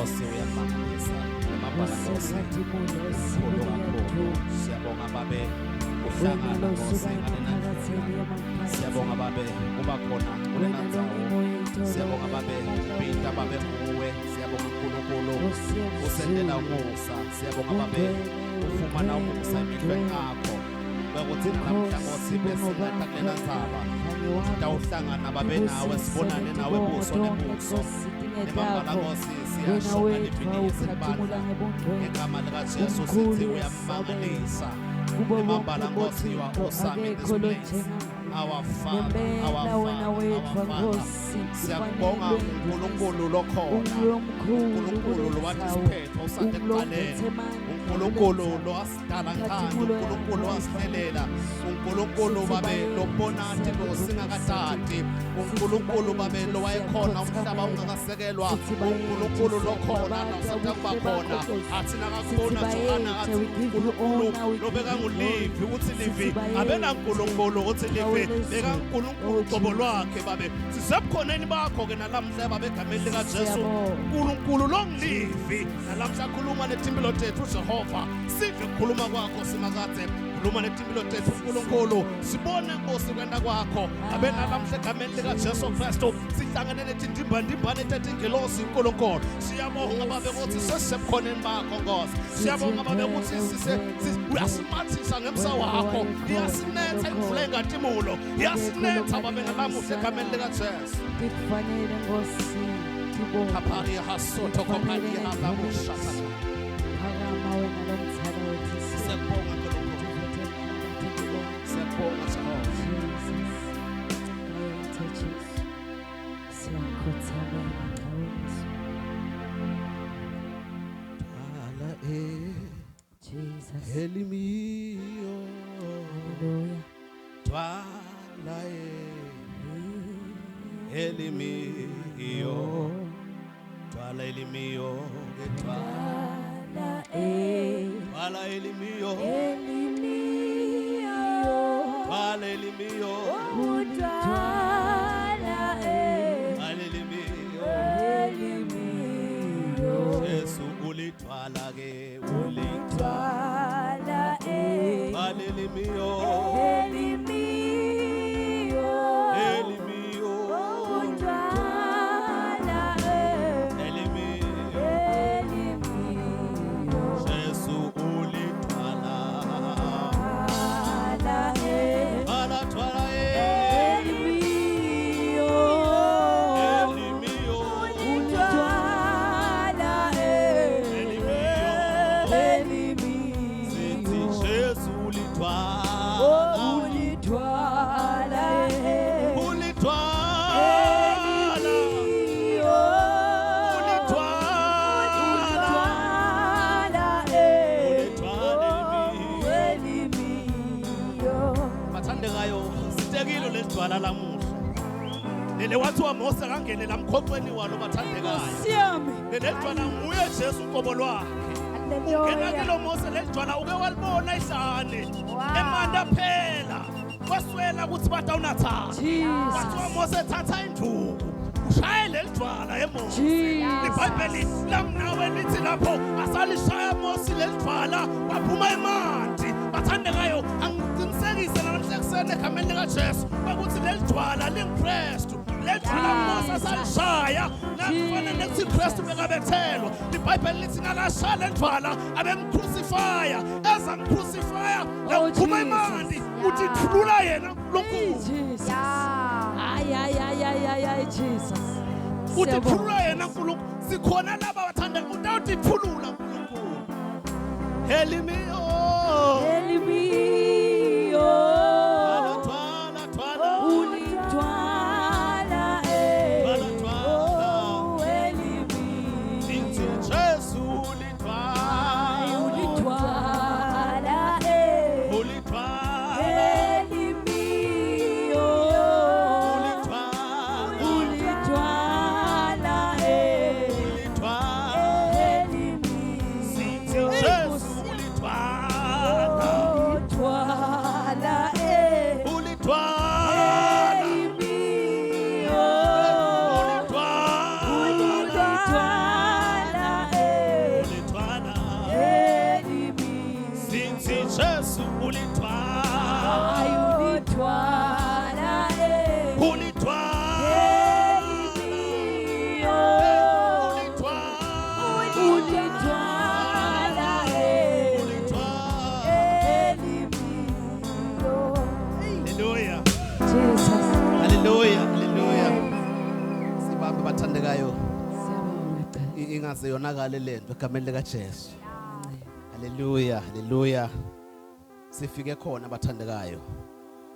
Nkosi uyamangalisa emabala Nkosi mkhulu kakhulu. Siyabonga babe uhlangana Nkosi ngalena siyabonga babe kuba khona kulena ndzawo. Siyabonga babe ubita babe kuwe. Siyabonga uNkulunkulu usendela umusa. Siyabonga babe ufumana umusa emehlweni akho ukuthi namhla Nkosi besingatha kulena ndzaba sitawuhlangana babe nawe sibonane nawe buso nebuso. Emabala Nkosi siyashonga lemini yesibandla ngegama likaJesu sithi uyamangalisa. Emabala Nkosi you are awesome in this place. Our Father, siyabonga uNkulunkulu lokhona, uNkulunkulu lowatisiphethe usande kuqaleni, uNkulunkulu lowasidala nkani, uNkulunkulu lowasihelela, uNkulunkulu babe lobonati losingakatati, uNkulunkulu babe lowayekhona umhlaba ungakasekelwa, uNkulunkulu lokhona nasakuba khona athi nakakhona Johana athi uNkulunkulu lobeka ngulivi ukuthi livi abena uNkulunkulu uthi livi beka uNkulunkulu qobo lwakhe babe sisebukhoneni bakho ke nalamhla babe egameni lika Jesu uNkulunkulu longilivi nalamhla khuluma netimpilo tethu uJehova sive ukukhuluma kwakho simakade khuluma netimpilo tethu uNkulunkulu sibone Nkosi kwenda kwakho abe nalamhla egameni lika Jesu Kristu sihlangane netindimbane tetingelosi uNkulunkulu siyabonga babe ukuthi sesebukhoneni bakho Nkosi siyabonga babe ukuthi uyasimathisa ngemsa wakho iyasinetha imvula engatimulo yasinetha babe ngalamuhla egameni lika Jesu kufanele Nkosi tibonge kapari hasoto kopari habamushata phakama wena lomthana wethu siyabonga uNkulunkulu siyabonga Jesus Elimio Hallelujah Twala Elimio Twala Elimio Twala Elimio Twala Elimio Yesu ulitwala ke ulitwala Elimio Lele wathiwa Mose kangene lamkhoxweni walo bathandekayo lele jwana nguye Jesu uqobo lwakhe ungena kilo Mose lele jwana uke walibona ihlane emanda phela waswela ukuthi batawunatha wathiwa Mose thatha induku ushaye leli jwana eMose iBhayibheli lamnawe lithi lapho asalishaya Mose leli jwana waphuma emanti bathandekayo angiqinisekise namhla kusene egameni lika Jesu ukuthi leli jwana lingikristu leli jwana Mose asalishaya nakufanele ukuthi Kristu bekabethelwa iBhayibheli lithi ngalashaya leli jwana abemcrucifya ezamcrucifya laphuma emanti uthi thulula yena uNkulunkulu Jesus uthi thulula yena uNkulunkulu sikhona laba bathandeka uthi thulula uNkulunkulu Elimio ingaze yonakale lento egameni lika Jesu. Hallelujah, hallelujah. Sifike khona abathandekayo.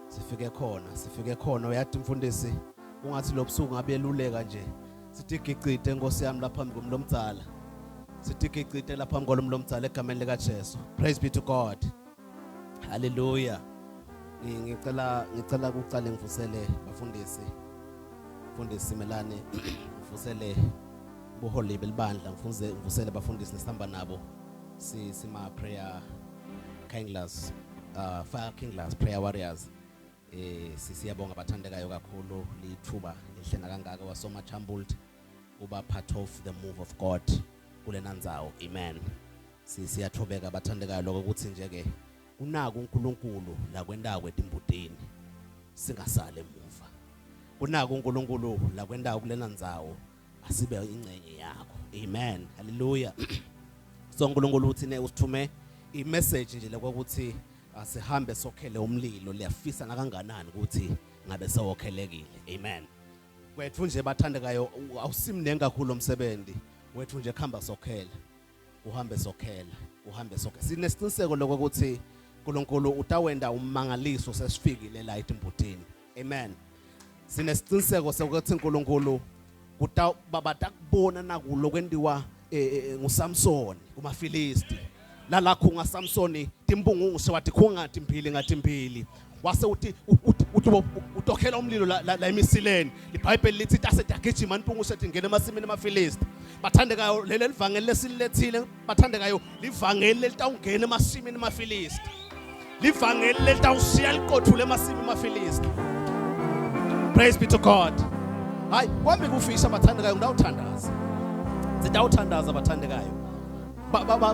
Sifike khona uyathi mfundisi ungathi lobusuku ngabeluleka nje. Sithi gicite Nkosi yami lapha phambi komlomdzala. Sithi gicite lapha phambi komlomdzala egameni lika Jesu. Praise be to God. Hallelujah. Ngicela ukucala ngivusele bafundisi. Mfundisi Melane ngivusele buholi belibandla ngivusele bafundisi nesihamba nabo. Sima prayer Kinglas, Fire Kinglas prayer warriors. Siyabonga abathandekayo kakhulu lithuba lihlena kangaka wasoma Chambold uba part of the move of God kulena ndzawo. Amen. Siyathobeka abathandekayo lokho ukuthi nje ke unaka uNkulunkulu la kwenda kwetimbutini singasale emuva. Unaka uNkulunkulu la kwenda kulena ndzawo asibe ingcenye yakho. Amen. Hallelujah. So uNkulunkulu uthi usithume imessage nje lokuthi asihambe sokhele umlilo liyafisa nakanganani ukuthi ngabe sewokhelekile. Amen. Wethu nje bathandekayo awusimnengi kakhulu umsebenzi wethu nje khamba sokhela uhambe sokhela sinesiqiniseko lokuthi uNkulunkulu utawenda umangaliso sesifikile la etimbutini. Amen. Sinesiqiniseko sokuthi uNkulunkulu batakubona nakulo kwendiwa nguSamson kumaFilisti la khunga Samsoni timbungushe wathi khunga timphili wase uthi utokhela umlilo la emisileni. iBhayibheli lithi asedagijima impungushe ethi ngene emasimini amaFilisti. Bathandekayo leli livangeli lesilethile bathandekayo livangeli litawungena emasimini amaFilisti. Livangeli litawushiya liqothule emasimini amaFilisti. Praise be to God. Hayi kwami kufisha bathandekayo ngidawuthandaza. Sidawuthandaza bathandekayo.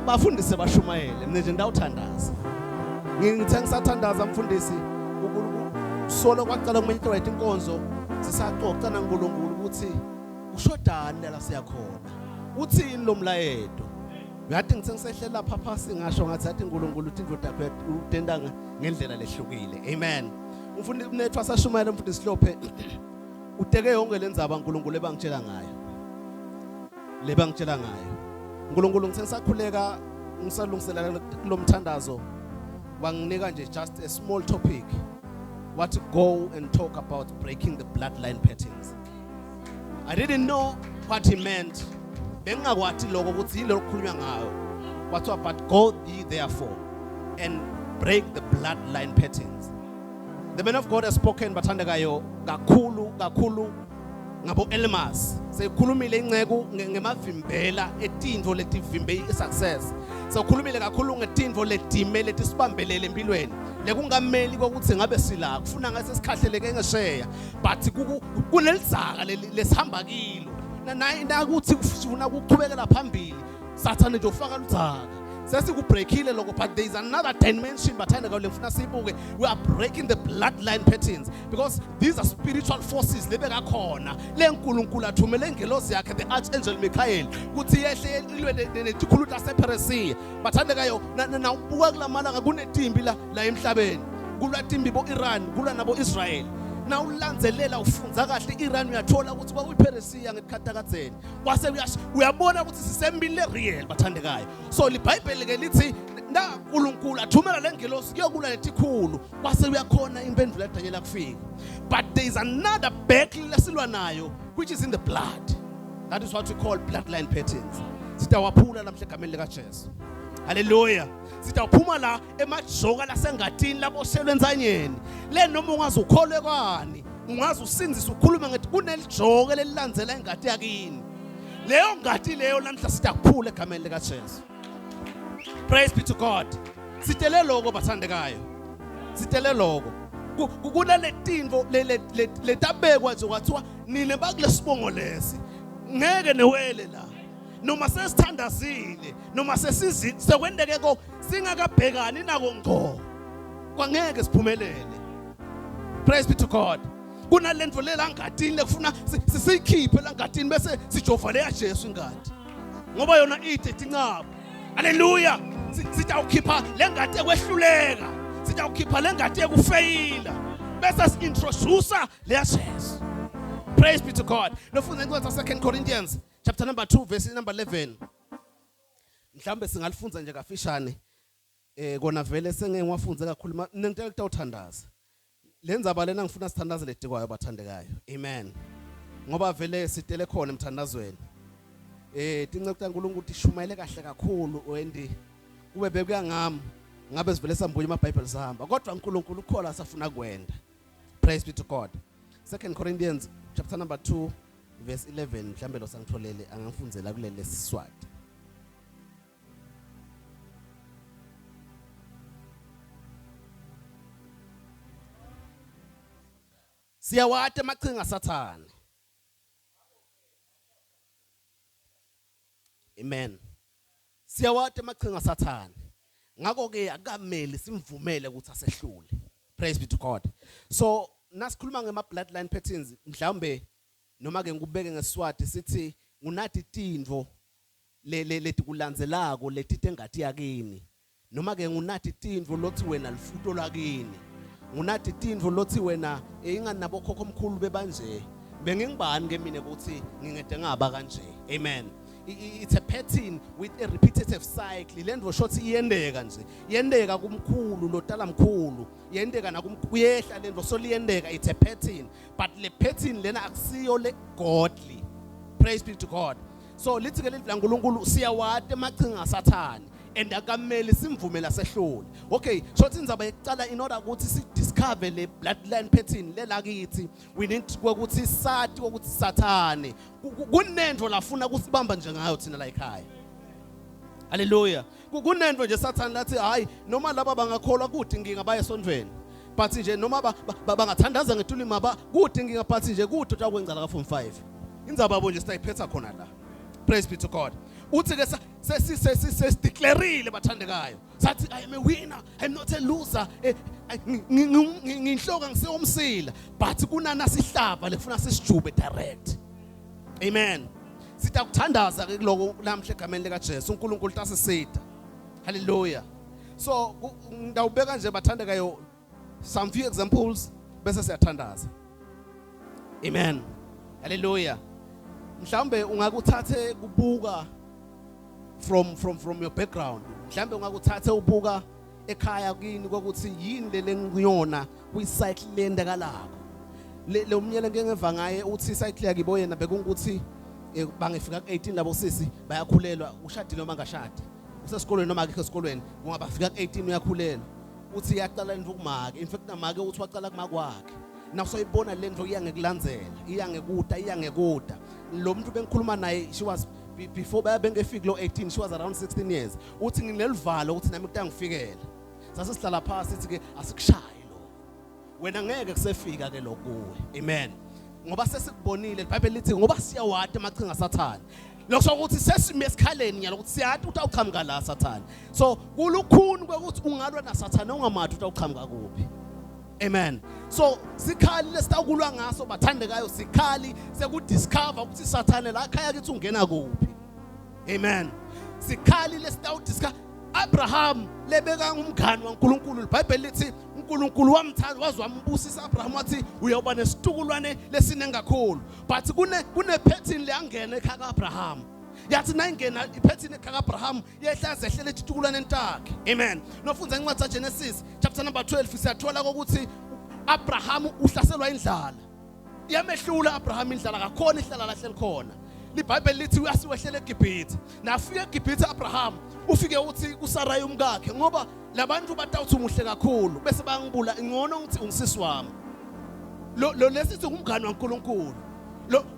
Bafundise bashumayele mina nje ndawuthandaza. Ngithe ngisathandaza mfundisi solo kwaqala kumenye right inkonzo sisaxoxa naNkulunkulu ukuthi ushodani la siyakhona. Uthini lo mlayedo? Ngathi ngithe ngisehlela lapha phasi ngasho ngathi athi uNkulunkulu uthi indodana yakhe utenda ngendlela lehlukile. Amen. Umfundisi umnethu asashumayela umfundisi Hlophe uteke yonke lenzaba uNkulunkulu ebangitshela ngayo. uNkulunkulu ngithe ngisakhuleka ngisalungiselela kulomthandazo wanginika nje just a small topic what to go and talk about breaking the bloodline patterns. I didn't know what he meant. Bengakwathi lokho ukuthi yilo okukhulunywa ngayo. What about go ye therefore and break the bloodline patterns. The man of God has spoken bathandekayo kakhulu ngabo Elmas sekhulumile ingceko ngemavimbela etindvo letivimbe isuccess. Sokhulumile kakhulu ngetindvo letime letisibambelele empilweni lekungameli ukuthi ngabe sila kufuna ngase sikhahleleke ngesheya but kunelizaka lesihamba kilo na ukuthi ufuna ukuqhubekela phambili sathane nje ufaka ludzaka sesikubreakile lokho but there is another dimension bathandeka lefuna sibuke. We are breaking the bloodline patterns because these are spiritual forces lebeka khona leNkulunkulu athumele ingelosi yakhe the archangel Michael kuthi yehle ilwe netikhulu tasePersia bathandekayo na ubuka kulamalanga kunetimbi la emhlabeni kulwa timbi boIran kulwa nabo Israel. Na ulandzelela ufunza kahle iIran uyathola ukuthi kwakuyiPersia ngekhathakatheni kwase uyabona ukuthi sisembile real bathandekayo. So iBhayibheli ke lithi na uNkulunkulu athumela lengelosi kuyokulwa letikhulu kwase uyakhona impendulo eDaniel kufika. But there is another battle lesilwa nayo which is in the blood. That is what we call bloodline patterns. Sitawaphula namhle egameni lika Jesu. Hallelujah. Sitaphuma la emajoka lasengatini labo selwenzanyeni le noma ungazi ukholwe kwani ungazi usinzisa ukhuluma ngathi kunelijoka lelilandzela ingati yakini leyo ngati leyo namhla sitakuphula egameni lika Jesu. Praise be to God. Sitele lokho bathandekayo. Sitele lokho kunaletinvo letabekwa nje kwathiwa nine bakulesibongo lesi ngeke newele la noma sesithandazile noma sesizi sekwendeke ko singakabhekani nako ngqo kwangeke siphumelele. Praise be to God. Kunalento lela ngatini lekufuna siyikhiphe la ngatini bese sijova le yaJesu ingadi ngoba yona ide tincaba. Hallelujah. Sitawukhipha lengati ekwehluleka sitawukhipha lengati ekufeyila bese si-introduce le yaJesu. Praise be to God. Nofuna incwadi ka2 Corinthians chapter number 2 verse number 11. Mhlambe singalifunza nje kafishane kona vele sengeke ngiwafunze kakhulu ngicela ukuthandaza. Lenzaba lena ngifuna sithandaze ledikwayo abathandekayo. Amen. Ngoba vele sitele khona emthandazweni. Tinceke kaNkulunkulu ukuthi shumayele kahle kakhulu wendi kube bekuya ngami ngabe sivele sambuye amaBhayibheli sahamba kodwa uNkulunkulu ukhola asafuna kwenda. Praise be to God. 2 Corinthians chapter number 2 verse 11 mhlambe lo sangitholele angifunzela kulele Siswati. Siyawate amachinga Sathane. Amen. Siyawate amachinga Sathane. Ngakho ke akameli simvumele ukuthi asehlule. Praise be to God. So nasikhuluma ngema bloodline patterns mhlambe noma ke ngikubeke ngeSiswati sithi ngunathi tindvo leti kulandzelako leti engathi yakini. Noma ke ngunathi tindvo lothi wena lifuto lakini. Ngunathi tindvo lothi wena ingani nabo khokho omkhulu bebanje. Bengingibani ke mina ukuthi ngingede ngaba kanje. Amen. It's a pattern with a repetitive cycle. Lendvo shothi iyendeka nje. Yendeka kumkhulu lotala mkhulu. Yendeka nakumkuyehla lendvo so liyendeka. It's a pattern. But le pattern lena akusiyo le godly. Praise be to God. So lithi ke lendla uNkulunkulu siyawate amachinga Sathane and akameli simvumela sehlule. Okay, shothi indzaba yekucala in order ukuthi si discover le bloodline pattern lela kithi we need ukuthi sathi ukuthi Sathane kunendvo lafuna kusibamba nje ngayo thina la ekhaya. Hallelujah. Kunendvo nje Sathane lathi hayi noma laba bangakholwa kuthi ngingabaye esondweni. But nje noma bangathandaza ngetulima ba kuthi ngingaphathi nje kuthi utakwenza la ka form 5. Indzaba yabo nje sitayiphetha khona la. Praise be to God. Uthi ke declareile bathandekayo. Sathi I am a winner, I am not a loser. Nginhloka ngiseyomsila, but kunana sihlaba lefuna sisijube direct. Amen. Sitha kuthandaza ke kuloko namhle egameni lika Jesu uNkulunkulu tasisida. Hallelujah. So ngidawubeka nje bathandekayo some few examples bese siyathandaza. Amen. Hallelujah. Mhlambe ungakuthathe kubuka from your background. Mhlambe ungakuthathe ubuka ekhaya kini ukuthi yini le ngiyona kwicycle lendekalako. Le umnyele ngeke ngeva ngaye uthi icycle yakibo yena bekungukuthi bangefika ku18 labo sisi bayakhulelwa ushadile noma ngashadi. Usesikolweni noma akekho esikolweni ngoba bafika ku18 uyakhulelwa. Uthi yaqala indvu kumake. In fact namake uthi waqala kumakwakhe. Now soyibona le ndvo iyangekulandzela, iyangekuda. Lo muntu bengikhuluma naye she was before bengefika lo 18 she was around 16 years. Uthi nginelivalo ukuthi nami kutangifikela. Sase sihlala phansi sithi ke asikushaye lo. Wena ngeke kusefika ke lo kuwe. Amen. Ngoba sesikubonile iBhayibheli lithi ngoba siyawata amachinga Sathane. Lokusho ukuthi sesime esikhaleni nyalo ukuthi siyathi utawuqhamuka la Sathane. So kulukhuni ukuthi ungalwa na Sathane ungamathi utawuqhamuka kuphi. Amen. So sikhali lesitawukulwa ngaso bathandekayo sikhali sekudiscover ukuthi Sathane la khaya kithi ungena kuphi. Amen. Sikhali lesitawudiscover Abraham lebeka ngumngani waNkulunkulu. iBhayibheli lithi uNkulunkulu wamthanda wazwambusisa Abraham wathi uyoba nesitukulwane lesine ngakhulu. But kune pattern leyangena ekhaya kaAbraham. Yathi nayingena ipattern ekhaya kaAbraham yehlaze ehlele isitukulwane entakhe. Amen. Nofunza incwadi kaGenesis chapter number 12 siyathola ukuthi Abraham uhlaselwa indlala. Yamehlula Abraham indlala akakhona ihlala lahle likhona. iBhayibheli lithi uyasiwehlele eGibhithe. Nafika eGibhithe Abraham ufike uthi kuSarai umkakhe ngoba labantu batawuthi umuhle kakhulu bese bangibula ngcono ukuthi ungisisi wami. Lo lesithi umngani waNkulunkulu.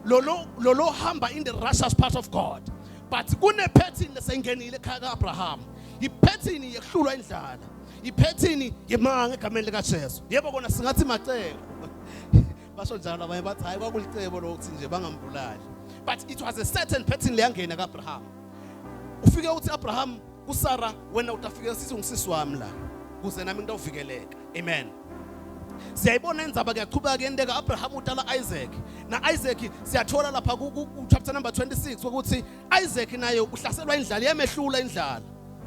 Lo hamba in the righteous path of God. But kune pattern lesengenile ekhaya kaAbraham. Ipattern yehlulwa indlala. Ipattern yemanga egameni lika Jesu. Yebo kona singathi macebo. Basho njalo abanye bathi hayi kwakulicebo lokuthi nje bangambulali. But it was a certain pattern leyangena kaAbraham. Ufike uthi Abraham kuSara wena utafika sithi ungisisi wami la. Kuze nami ngitawuvikeleka. Amen. Siyayibona indzaba kuyaqhubeka kuyendeka Abraham utala Isaac. Na Isaac siyathola lapha ku chapter number 26 ukuthi Isaac naye uhlaselwa indlala yemehlula indlala.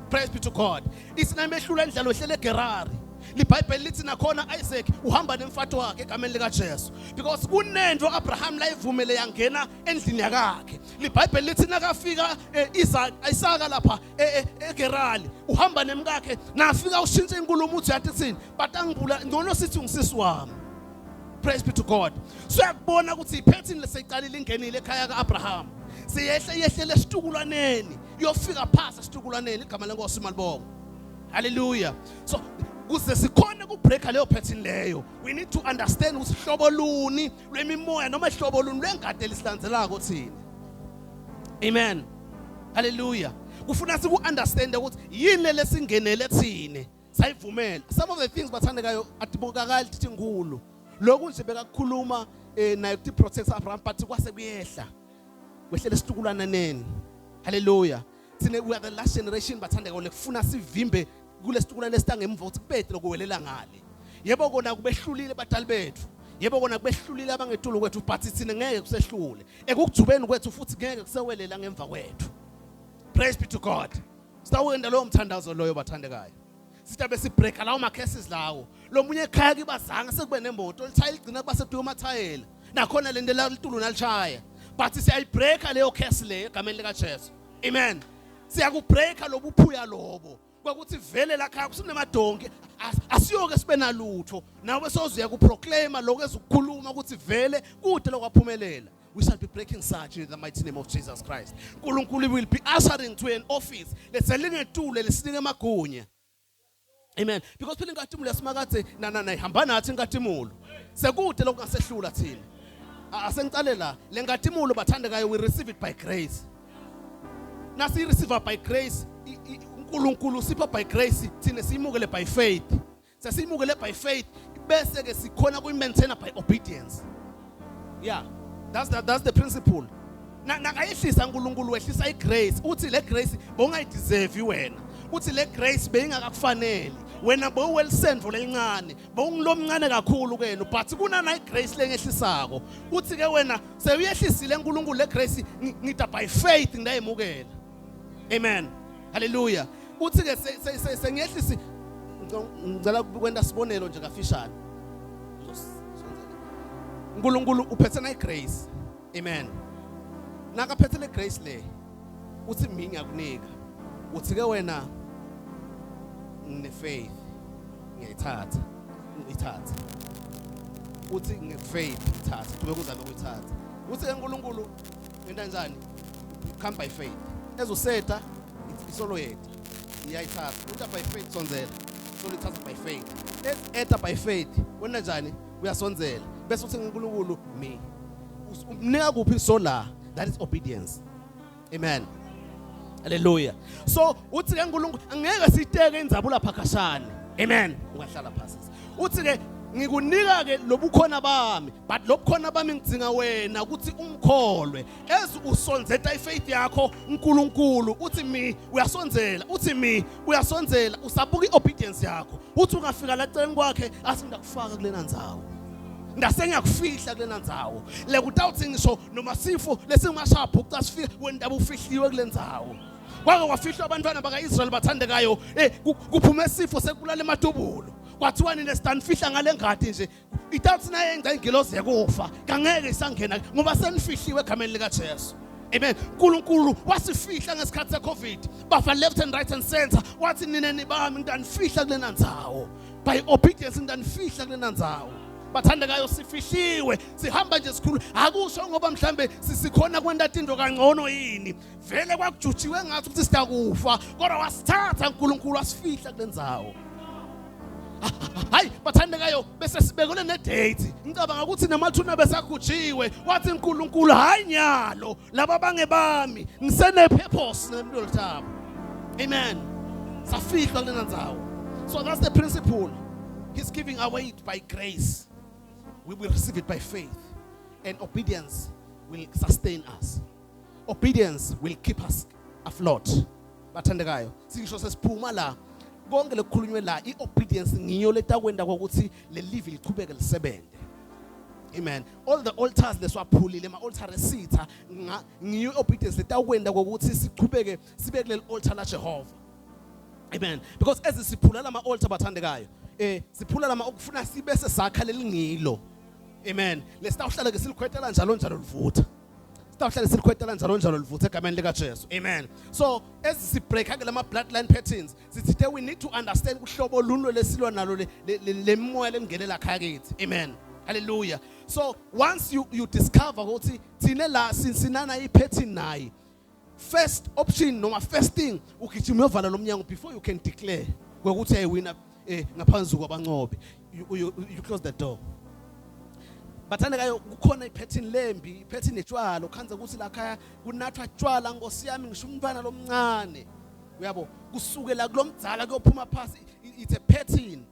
Praise be to God. Isinamehlula indlala wehlele eGerari. liBhayibheli lithi nakhona Isaac uhamba nemfato wakhe egameni lika Jesu because kunento Abraham la ivumele yangena endlini yakhe. liBhayibheli lithi nakafika Isaka lapha eGerali uhamba nemkakhe nafika ushintshe inkulumo uthi yathi thini but angibula ngcono sithi ungisisi wami. Praise be to God. So yakubona ukuthi iphethini lesicalile ingenile ekhaya kaAbraham. Siyehle esitukulaneni yofika phasa esitukulaneni igama lenkosi malibonga. Hallelujah. So kuze sikhona ukubreaka leyo pattern leyo, we need to understand ukuthi hlobo luni lwemimoya noma hlobo luni lwengade lisihlanzelako thina. Amen. Hallelujah. Kufuna siku-understand ukuthi yini lesingenele thine sayivumela. Some of the things bathandekayo atibokakali thithi ngulu. Lokhu nje bekakhuluma naye ukuthi protect Abraham but kwase kuyehla. Kwehlele isitukulananeni. Hallelujah. Thine we are the last generation bathandeka lekufuna sivimbe kulesitukulane esitangemva ukuthi kubethe lokuwelela ngale. Yebo kona kubehlulile badali bethu. Yebo kona kubehlulile abangetulu kwethu but thina ngeke kusehlule. Ekukujubeni kwethu futhi ngeke kusewelela ngemva kwethu. Praise be to God. Sitawenda lo mthandazo loyo bathandekayo. Sitabe sibreaka lawo macases lawo. Lo munye ekhaya kibazanga sekube nemoto lithayile igcina kuba seduka amathayela. Nakhona lento la litulu nalishaya. But siyayibreaka leyo case leyo egameni lika Jesu. Amen. Siyakubreaka lobuphuya lobo. Kwakuthi vele la khaya kusinemadonke asiyoke sibe nalutho. Nawe sozuya kuproclaima lokho ezukukhuluma ukuthi vele kude lokwaphumelela. We shall be breaking such in the mighty name of Jesus Christ. Nkulunkulu will be ushering to an office. Let's lingetule lesinike amagunya. Amen. Because phela inkathimulo yasimakathi na ihamba nathi inkathimulo. Sekude lokungasehlula thina. Asengicale la le nkathimulo bathandekayo we receive it by grace. Nasi receive by grace. uNkulunkulu sipha by grace thina siyimukele by faith. Sesiyimukele by faith bese ke sikhona kuyimaintain by obedience. Yeah. That's the principle. Nakayehlisa uNkulunkulu wehlisa igrace. Uthi le grace bowungayideserve wena. Uthi le grace beyingakakufanele. Wena bowuwelsendvo lelincane. Bowungilomncane kakhulu kena but kunana igrace lengehlisako. Uthi ke wena sewuyehlisile uNkulunkulu le grace ngida by faith ngidayemukela. Amen. Hallelujah. Uthi ke sengehlisi ngicela kwenda sibonelo nje kafishane. uNkulunkulu uphethe na igrace. Amen. Nakaphethe le grace le uthi mina ngiyakunika. Uthi ke wena ne faith ngiyithatha. Uthi ngefaith ngithatha. Kube kuzabe kuyithatha. Uthi ke uNkulunkulu ngenta njani? Come by faith. Ezoseta isolo yethu. Iyayithatha. Uthi by faith sonzela. So lithatha by faith. Eta by faith. Wena njani? Uyasonzela. Bese uthi uNkulunkulu me. Umnika kuphi sola? That is obedience. Amen. Hallelujah. So uthi ke uNkulunkulu angeke siteke indzabula phakashane. Amen. Ungahlala phasi. Uthi ke ngikunika ke lobukhona bami but lobukhona bami ngidzinga wena ukuthi umkholwe ezi usonzeta ifaith yakho uNkulunkulu uthi mi uyasonzela uthi mi uyasonzela usabuka iobedience yakho uthi ungafika la celeni kwakhe asingakufaka kulena ndzawo ndasengiyakufihla kulena ndzawo le kutawuthi ngisho noma sifo lesingashapho ucasifika wendaba ufihliwe kule ndzawo kwake wafihlwa abantwana bakaIsrael bathandekayo kuphume isifo sekulala emadubulo kwathiwa nina sitanifihla ngale ngadi nje itawuthi naye yenza ingilozi yakufa kangeke isangena ngoba senifihliwe egameni lika Jesu. Amen. uNkulunkulu wasifihla ngesikhathi seCovid bafa left and right and center wathi nina nibami ngitanifihla kulena ndzawo by obedience ngitanifihla kulena ndzawo. Bathandekayo sifihliwe sihamba nje sikhulu akusho ngoba mhlambe sikhona kwenda into kangcono yini vele kwakujujiwe ngathi ukuthi sitakufa kodwa wasithatha uNkulunkulu wasifihla kulendzawo. Hayi bathandekayo bese sibekele ne date ngicabanga ukuthi nemathuna besagujiwe wathi uNkulunkulu hayi nyalo laba bangebami ngisene purpose nemilo lithabo. Amen. Safihla kulena ndzawo. So that's the principle. He's giving away it by grace. We will receive it by faith. And obedience will sustain us. Obedience will keep us afloat. Bathandekayo singisho sesiphuma la konke lekukhulunywe la iobedience ngiyo letakwenda ukuthi le live liqhubeke lisebende. Amen. All the altars leswaphulile ama altar resitha ngiyo obedience letakwenda ukuthi siqhubeke sibe kuleli altar la Jehova. Amen. Because as siphula lama altar bathandekayo siphula lama ukufuna sibe sesakha lelingilo. Amen. Lesitawuhlala ke silikhwetela njalo njalo livutha. Sitawuhlala silikhwetela njalo njalo livutha egameni lika Jesu. Amen. So as si break ke lama bloodline patterns, sithi we need to understand uhlobo luno lesilwa nalo lemoya lengelela khaya kithi. Amen. Hallelujah. So once you discover ukuthi thine la sinsinana ipattern nayi, first option noma first thing ugijima uyovala lomnyango before you can declare ukuthi ayewina ngaphansi kwabancobe. You close the door. Bathandekayo kukhona ipattern lembi, ipattern etshwala ukhanza ukuthi la khaya kunathwa tshwala Nkosi yami ngisho umntwana lomncane. Uyabo kusukela kulomdzala kuyophuma phansi, it's a pattern.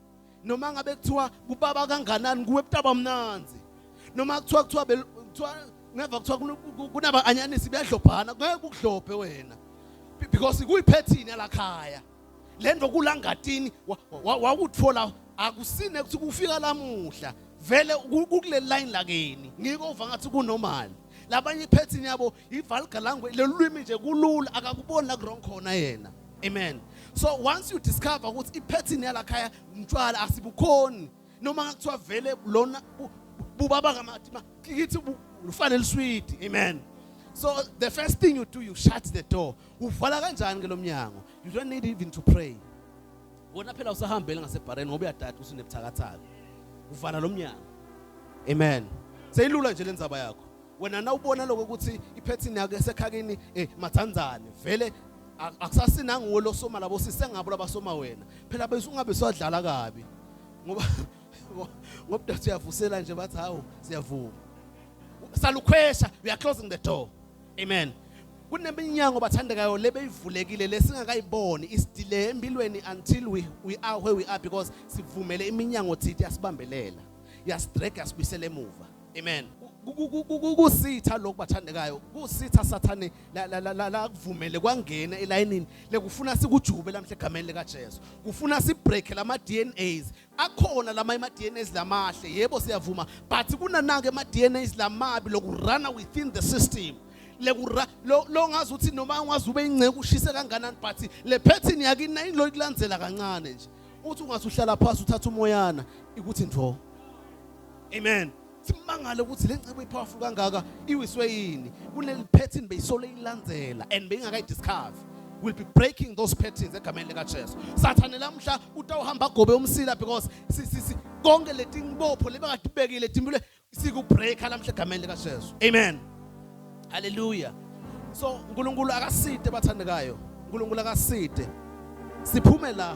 Noma ngabe kuthiwa kubaba kanganani kuwe butaba mnanzi. Noma kuthiwa never kuthiwa kunaba anyanisi beyadlobhana ngeke ukudlobhe wena. Because kuyipattern yala khaya. Lento kulangatini wakuthola akusine ukuthi kufika lamuhla. Vele kule line lakeni ngiko uva ngathi kunormal labanye ipattern yabo ivulgar language lelulwimi nje kulula akakuboni la wrong khona yena. Amen. So once you discover ukuthi ipattern yala khaya umntwala asibukhoni noma ngakuthiwa vele lona bubaba kamathi kithi ufanele sweet. Amen. So the first thing you do, you shut the door. Uvala kanjani ke lomnyango? You don't need even to pray. Wona phela usahambele ngasebhareni ngoba uyadada usunebuthakathaka. Uvala lomnyango. Amen. Seyilula nje lenzaba yakho. Wena na ubona lokho ukuthi ipattern yakho esekhakeni mathanzane vele akusasinanga ngolo soma labo sisengabo labasoma wena. Phela bese ungabe swadlala kabi. Ngoba dathi uyavusela nje bathi hawo siyavuma. Salukhwesha, we are closing the door. Amen. Kuneminyango bathandekayo lebeyivulekile lesingakayiboni isidile empilweni until we are where we are because sivumele iminyango thithi yasibambelela. Yasidrag yasibisela emuva. Amen. Kusitha lokho bathandekayo. Kusitha Sathane la kuvumele kwangena elayinini lekufuna sikujube lamhle egameni lika Jesu. Kufuna sibreak lama DNAs. Akhona lama DNAs lamahle yebo siyavuma but kunanake ama DNAs lamabi lokurana within the system. Lo ngazi ukuthi noma ungazi ube ingceke ushise kanganani but le pattern yakini ayilo ikulandzela kancane nje. Uthi ungasuhlala phansi uthatha umoyana ikuthi ntho. Amen. Simangale ukuthi lencebo ipowerful kangaka iwiswe yini. Kule pattern beyisole ilandzela and bengakayi discover. Will be breaking those patterns egameni lika Jesu. Sathane lamhla utawuhamba gobe umsila because konke letingibopho lebekadibekile timbule sikubreaka lamhla egameni lika Jesu. Amen. Hallelujah. So uNkulunkulu akaside bathandekayo. uNkulunkulu akaside. Siphume la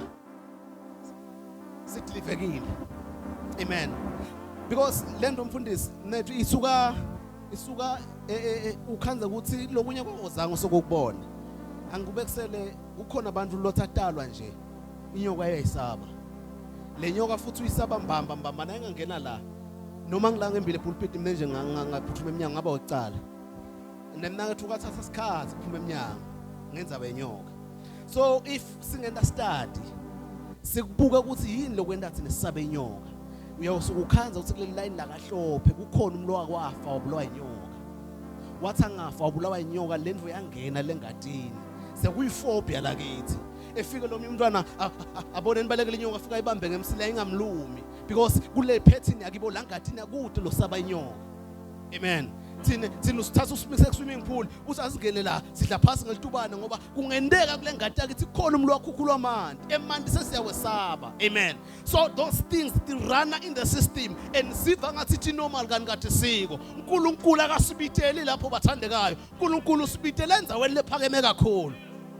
sidlivekile. Amen. Because lento mfundisi nethu isuka ukhanza ukuthi lokunye kwozango sokubona. Angikubekisele ukhona abantu lothatalwa nje inyoka yayisaba. Le nyoka futhi uyisaba mbamba naye ngangena la. Noma ngilanga embile pulpit mina nje ngaphuthuma eminyango ngaba ucala. Nemna ngathi ukathatha isikhathi kuphuma eminyango ngenza benyoka. So if singenda study sikubuka ukuthi yini lokwenda thina sisabe inyoka. Uyawusuka ukhanza ukuthi kule line la kahlophe kukhona umlo wakwafa wabulawa inyoka. Wathi angafa wabulawa inyoka lendvo yangena lengadini. Sekuyifobia lakithi. Efike lo umntwana abone nibalekele inyoka afika ibambe ngemsila ingamlumi because kule pattern yakibo langadini akude lo saba inyoka. Amen. Thina usithatha usimise ku-swimming pool usazingene la sidla phasi ngelitubana ngoba kungendeka kule ngadi yakithi khona umlo wakhukhulwa amanti emanti sesiyawesaba. Amen. So those things they run in the system and siva ngathi thi normal kanti kade siko. uNkulunkulu akasibiteli lapho bathandekayo. uNkulunkulu usibitela enzaweni lephakeme kakhulu.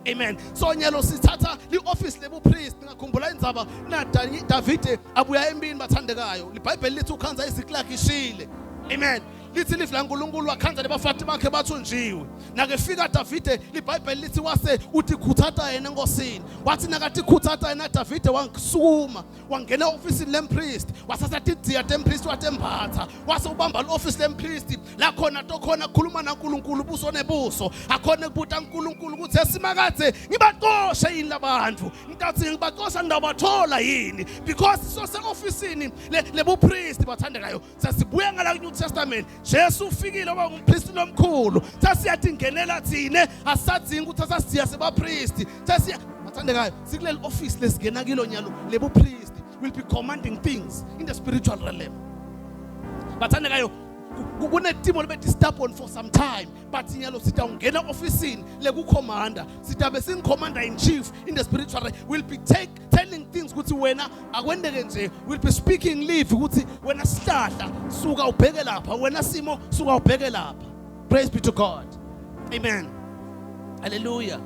Amen. So nyalo sithatha li-office lebupriest ngakhumbula indzaba na Davide abuya empini bathandekayo. LiBhayibheli lithi ukhanza iziklaki ishile. Amen. Lithi lifa laNkulunkulu wakhanza lebafati bakhe bathunjiwe. Nakefika Davide liBhayibheli lithi wase uthi khuthatha yena enkosini. Wathi nakathi khuthatha yena Davide wangisukuma wangena officeini lempriest wasathatha idziya tempriest watembatha wase ubamba le-office lempriest la khona tokhona kukhuluma naNkulunkulu buso nebuso akhona kubuta uNkulunkulu ukuthi esimakade ngibaxoshe yini labantu nkathi ngibaxosha ndabathola yini because sose officeini lebupriest bathandekayo sasibuya ngala ku-New Testament Jesu ufikile oba umpriest lomkhulu sasiyathi ngenela thine asadzinga ukuthi asasiya sebapriest sasiya bathandekayo sikuleli office lesingena kilo nyalo lebupriest will be commanding things in the spiritual realm. But kunetimo libe disturb for some time, but sinyalo sita ungena office leku commander sita besin commander in chief in the spiritual realm will be telling things ukuthi wena akwendeke nje, will be speaking live ukuthi wena sihlahla suka ubheke lapha, wena simo suka ubheke lapha. Praise be to God. Amen. Hallelujah.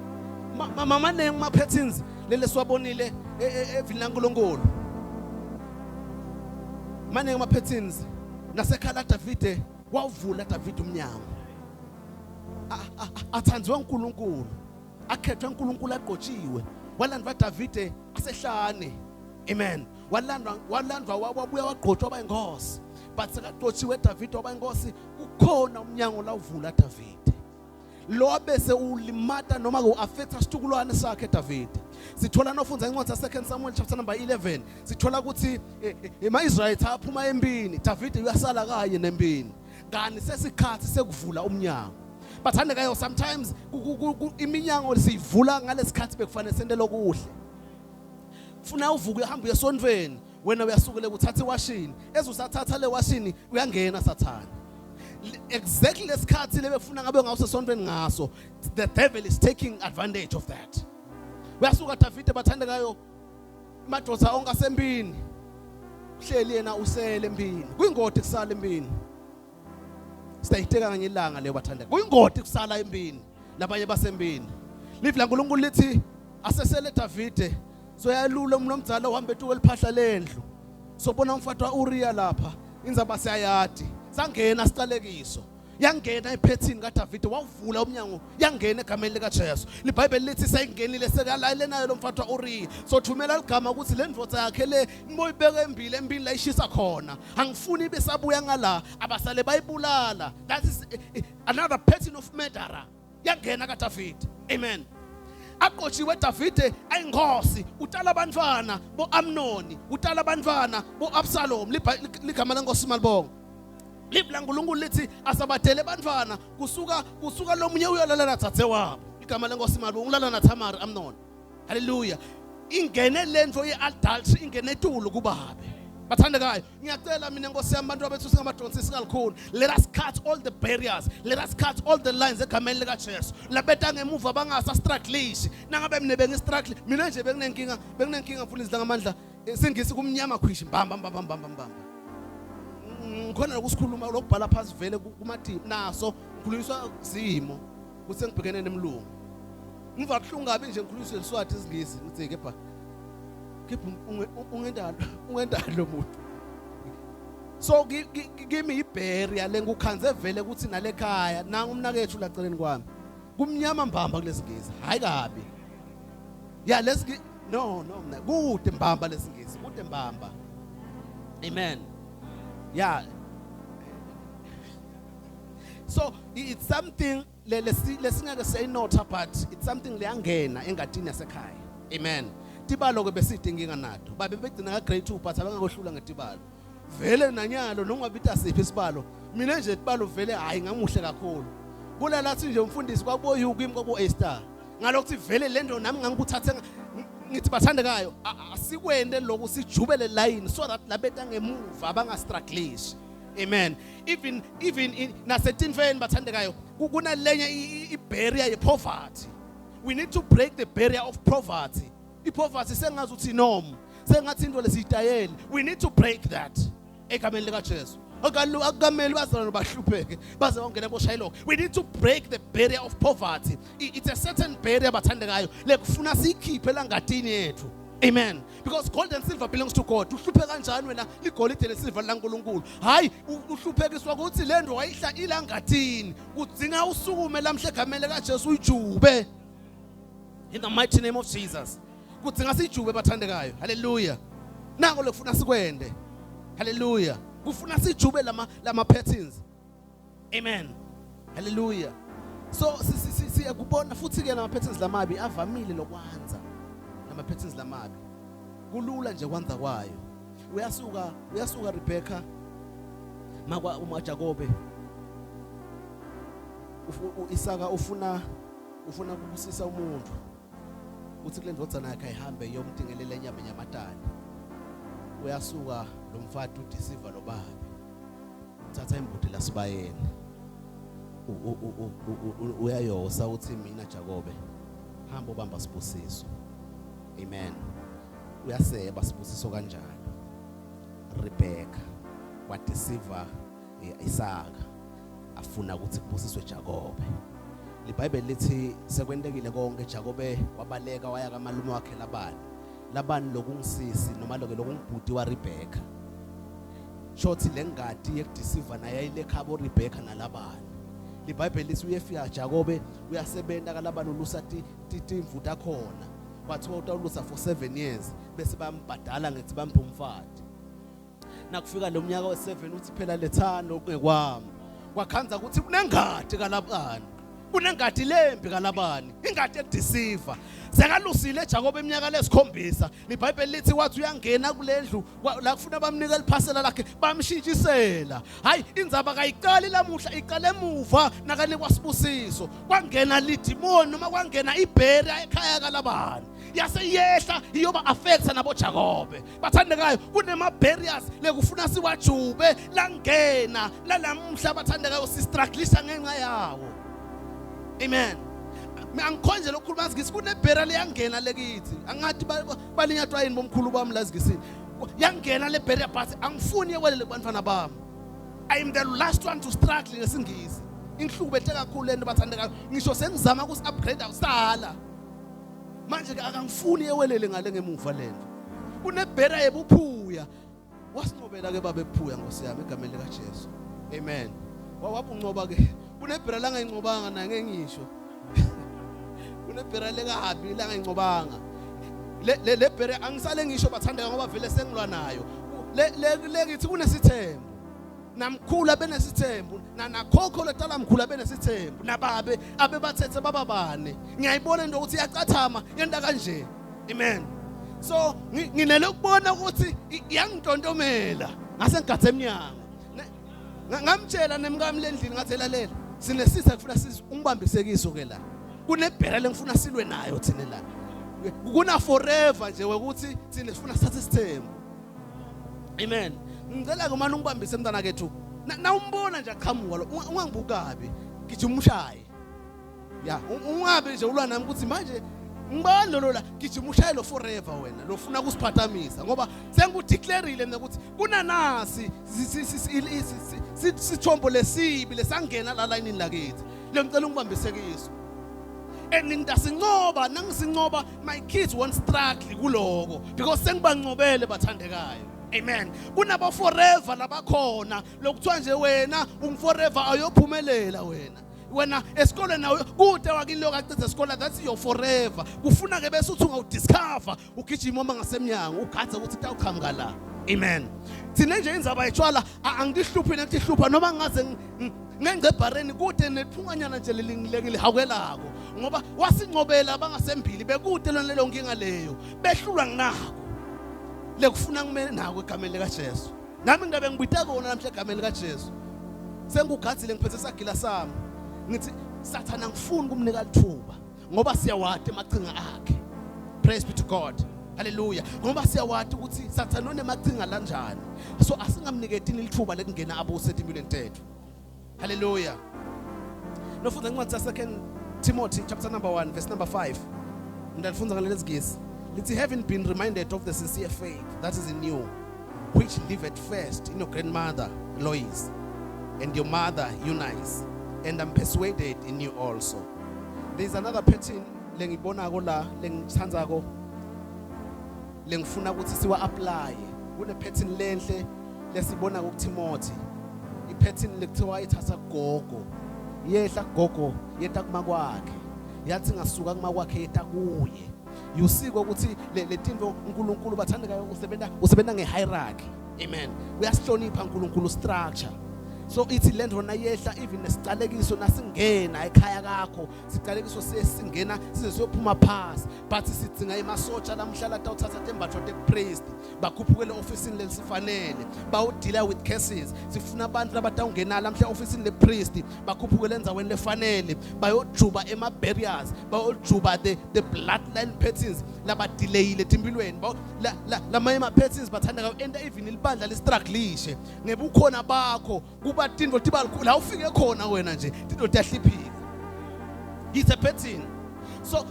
Mama nema patterns lele swabonile evilankulunkulu. Mane ma patterns nasekhala Davide wavula Davide umnyango. Athanzwe uNkulunkulu. Akhethwe uNkulunkulu aqotshiwe. Walandwa Davide asehlane. Amen. Walandwa wabuya waqotshwa abayinkosi. But sekaqotshiwe Davide abayinkosi ukhona umnyango la uvula Davide. Lo bese ulimata noma uaffecta isitukulwane sakhe David. Sithola nofunza incwadi ya 2 Samuel chapter number 11. Sithola ukuthi ema-Israyeli aphuma empini, David uyasala kanye nempini. Ngani sesikhathi sekuvula umnyango. Bathandekayo sometimes iminyango sivula ngalesikhathi bekufanele sente lokuhle. Ufuna uvuke uhambe esonweni, wena uyasukele ukuthatha iwashini. Ezusathatha le washini uyangena sathana. Exactly lesikhathi lebefuna ngabe ngawuse sontweni ngaso, the devil is taking advantage of that. Uyasuka Davide bathandekayo madoda ongasempini, hleli yena usele empini, kuyingodi kusala empini. Sitayiteka kanye ilanga leyo bathandeka, kuyingodi kusala empini labanye basempini. Live la uNkulunkulu lithi asesele Davide soyalula umuntu omdala uhambe etuke eliphahla lendlu, sobona umfowethu uRiya lapha inzaba siyayadi. Sangena sicalekiso, yangena ephethini kaDavide wavula umnyango, yangena egameni lika Jesu. LiBhayibheli lithi sayingenile sekalayile nayo lo mfowethu uRiya, sothumela igama ukuthi le ndvodza yakhe le moyibeke empini la ishisa khona, angifuni ibe sabuya ngala abasale bayibulala. That is another pattern of murderer. Yangena kaDavide. Amen. Aqotshiwe Davide ayinkosi, utala abantwana bo Amnoni, utala abantwana bo Absalom. Ligama lenkosi malibonga. Live la uNkulunkulu lithi asabadele abantwana kusuka lo munye uyolala nathathe wabo. Igama lenkosi malibonga, ulala naThamari Amnoni. Hallelujah. Ingene lento yeadultery, ingene etulo kubabe. Bathandekayo, ngiyacela mina Nkosi yami abantu abethu singamadonsi singalikhulu. Let us cut all the barriers. Let us cut all the lines egameni lika Jesu. Labeta ngemuva bangasa struggleish. Nangabe mina bengistruggle, mina nje benginenkinga mfundisi la ngamandla. Sengisi kumnyama khwishi mbamba. Ngikhona ukusikhuluma lokubhala phansi vele kumathini naso ngikhulunyiswa zimo kuthi ngibhekene nemlungu. Ngiva kuhlungabi nje ngikhulunyiswe isizathu isingisi ngithi kepha ungendalo lo muntu. So kimi ibarrier lengukhanze vele ukuthi nale khaya nanga umnakethu la celeni kwami. Kumnyama mbamba kulesingisi. Hayi kabi. Yeah, no mna kude mbamba lesingisi. Kude mbamba. Amen. Yeah. So it's something lesingeke say not but it's something leyangena engadini yasekhaya. Amen. Tibalo ke besidinginga nato. Babe begcina ka grade 2 but abangakohlula ngetibalo. Vele nanyalo nongabita siphi isibalo. Mina nje tibalo vele hayi ngamuhle kakhulu. Kula lathi nje umfundisi kwaboyuku kimi kwabo A-star. Ngalokho vele lento nami ngangikuthathe ngithi bathandekayo asikwende lokho sijubele line so that labeta ngemuva abanga struggleish. Amen. Even in nasetinfeni bathandekayo kuna lenye ibarrier ye poverty. We need to break the barrier of poverty. Poverty sengazuthi norm, sengathi into lesitayeli. We need to break that. Egameni lika Jesu. Akameli bazalwane bahlupheke baze bangena boshayilo. We need to break the barrier of poverty. It's a certain barrier bathandekayo lekufuna sikhiphe la ngadini yethu. Amen. Because gold and silver belongs to God. Uhluphe kanjani wena igolide nesilver laNkulunkulu? Hayi uhluphekiswa ukuthi le ndo wayihla ilangathini. Kudzinga usukume lamhle egameni lika Jesu uyijube. In the mighty name of Jesus. Kudzinga sijube bathandekayo. Hallelujah. Nango lekufuna sikwende. Hallelujah. Kufuna sijube lama patterns. Amen. Hallelujah. So siyakubona futhi ke lama patterns lamabi avamile lokwanza. Lama patterns lamabi. Kulula nje kwanza kwayo. Uyasuka Rebecca makwa uMajakobe. Isaka ufuna ukubusisa umuntu. Uthi kule ndvodza nakhe ayihambe yomdingelele inyama yamatani. uyasuka lo mfati udisiva lo baba uthatha imbuti lasibayeni uyayosa uthi mina Jakobe hamba ubamba Sibusiso. Amen. Uyaseba Sibusiso kanjalo. Rebecca wadisiva Isaka afuna ukuthi kubusiswe Jakobe. LiBhayibheli lithi sekwendekile konke Jakobe wabaleka waya kamalume wakhe Labani lokungisisi noma lokungibhudi wa Rebecca. Shothi lengadi yekudisiva naye ayilekhabo Rebecca naLabani. LiBhayibheli lithi uyefika Jakobe uyasebenta kaLabani ulusa imvuta khona. Kwathiwa utawulusa for 7 years bese bambhadala ngethi bambe umfati. Nakufika lo mnyaka we7 uthi phela lethando kungekwami. Wakhanza ukuthi kunengadi kaLabani. Kunengadi lembi kaLabani, ingadi ekudisiva. Sekalusile Jakobe eminyaka lesikhombisa. LiBhayibheli lithi wathi uyangena kulendlu la kufuna bamnika liphasela lakhe bamshintshisela. Hayi indzaba kayiqali lamuhla iqale emuva nakanikwa Sibusiso. Kwangena lidimoni noma kwangena ibheri ekhaya kaLabani. Yaseyehla iyoba affecta nabo Jakobe. Bathandekayo kunema barriers lekufuna siwajube langena lalamhla bathandekayo sistruggleisha ngenxa yawo. Amen. Angikhonje lokukhuluma ngisi kunebhera leyangena lekithi. Angathi balinyatwa yini bomkhulu bami lazikisini. Yangena le barrier but angifuni yewele kubantwana bami. I am the last one to struggle ngesingisi. Inhlubo ethe kakhulu lento bathandekayo. Ngisho sengizama ukuthi upgrade awusala. Manje akangifuni yewelele ngale ngemuva lento. Kunebhera yebuphuya. Wasinqobela ke babe ephuya Nkosi yami egameni lika Jesu. Amen. Wabuncoba ke. Kunebhera la ngayinqobanga na ngengisho. Kunebhera lekahabi la ngayinqobanga. Le bhera angisale ngisho bathandeka ngoba vele sengilwa nayo. Le ngithi kunesithembu. Namkhulu benesithembu nakhokho letala mkhulu benesithembu nababe abebathethe bababane. Ngiyayibona into ukuthi iyacathama yenda kanje. Amen. So nginele ukubona ukuthi iyangitontomela ngase ngigathe eminyango. Ngamtshela nemkami lendlini ngathi lalela sinesitha kufuna ungibambisekiso ke la. Kunebhera lengifuna silwe nayo thina la. Kuna forever nje ukuthi thina sifuna sathe isithembu. Amen. Ngicela ke manje ungibambise mntana kethu. Na umbona nje aqhamuka lo ungangibukabi gijima umshaye. Ya ungabe nje ulwa nami ukuthi manje ngibani lo la gijima ushaye lo forever wena lo ufuna ukusiphathamisa ngoba sengikudeclareile mina ukuthi kunanasi sithombo lesibi lesangena la line lakithi. Le ngicela ungibambisekiso. Ngingasincoba nangisincoba my kids won't struggle kuloko because sengibanqobele bathandekayo. Amen. Kunaba forever labakhona lokuthiwa nje wena forever ayophumelela wena esikoleni nawe kude wakini lokacitha esikole that's your forever. Kufuna ke bese uthi ungawudiscover ugijima uma ngasemnyango ugadza ukuthi utawuqhamuka la. Amen. Thina nje indzaba yetshwala angihluphi nekuhlupha noma ngaze ngengcebhareni kude nephunganyana nje lelingilehawelako ngoba wasinqobela bangasembili bekude lelo nkinga leyo behlulwa nginako lekufuna kumele nako egameni lika Jesu. Nami ngabe ngibita kona namhla egameni lika Jesu. Sengugadzile ngiphethe sagila sami. Ngithi Sathana ngifuni kumnika lithuba ngoba siyawade amachinga akhe. Praise be to God. Hallelujah. Ngoba siyawade ukuthi Sathana unemachinga lanjani. So asingamniketini lithuba lekungena abose empilweni tethu. Hallelujah. Nofunda incwadi ka2 Timothy chapter number 1 verse number 5. Ndalifunza ngale lezigisi. Lithi having been reminded of the sincere faith that is in you, which lived first in your grandmother Lois and your mother Eunice, and I'm persuaded in you also. There is another pattern lengibonako la lengithandzako lengifuna ukuthi siwa apply. Kune pattern lenhle lesibona ku Timothy. I-pattern lekuthiwa ithatha gogo. Yehla gogo yeta kuma kwakhe. Yathi ngasuka kuma kwakhe yeta kuye. You see ukuthi le tinto uNkulunkulu bathandekayo usebenta ngehierarchy. Amen. Uyasihlonipha uNkulunkulu structure. So ithi lento na yehla even nesicalekiso nasingena ekhaya kakho sicalekiso sesingena size siyophuma phasi but sidinga emasotsha lamhlala tawuthatha tembatho tepriest bakhuphukele officeini lesifanele bawudila with cases sifuna abantu labatawungena lamhla officeini lepriest bakhuphukele endzaweni lefanele bayojuba ema barriers bayojuba the bloodline patterns labadelayile timpilweni lama ema patterns bathanda ka enda even libandla listrugglishe ngebukhona bakho kuba tinto tibalkhulu la ufike khona wena nje tinto tiyahliphika it's a pattern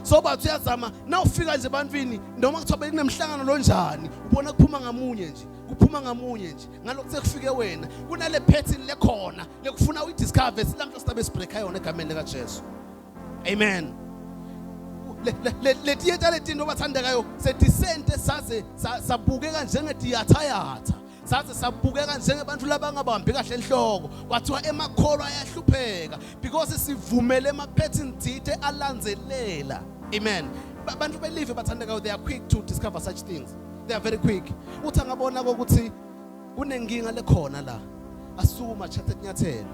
so bathi uyazama na ufika nje bantwini noma kuthiwa kunemhlangano lonjani ubona kuphuma ngamunye nje ngalokho sekufike wena kunale pattern lekhona lekufuna uyidiscover silamhla sibe sibreak ayona egameni lika Jesu amen letiyeta letinto bathandekayo sedisente saze sabukeka njengediyatha saze sabukeka njengebantu labangabambi kahle enhloko kwathiwa emakholo ayahlupheka because sivumele ama pattern dite alandzelela amen abantu believe bathandekayo they are quick to discover such things they are very quick uthi angabona ukuthi kunenkinga lekhona la asukuma chatha nyathelo